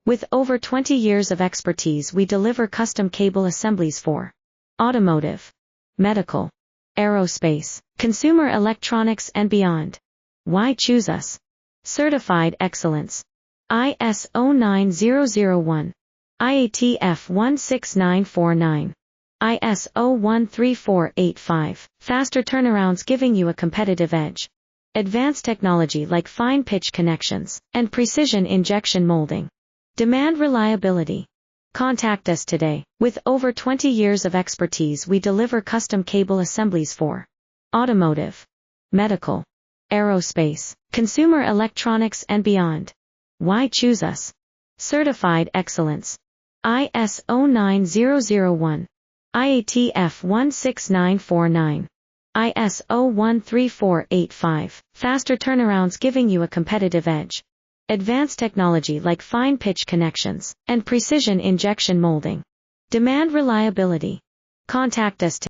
With over 20 years of expertise, we deliver custom cable assemblies for automotive, medical, aerospace, consumer electronics and beyond. Why choose us? Certified excellence. ISO 9001. IATF 16949. ISO 13485. Faster turnarounds giving you a competitive edge. Advanced technology like fine pitch connections and precision injection molding. Demand reliability. Contact us today. With over 20 years of expertise, we deliver custom cable assemblies for automotive, medical, aerospace, consumer electronics and beyond. Why choose us? Certified excellence. ISO 9001. IATF 16949. ISO 13485. Faster turnarounds giving you a competitive edge. Advanced technology like fine pitch connections and precision injection molding. Demand reliability. Contact us today.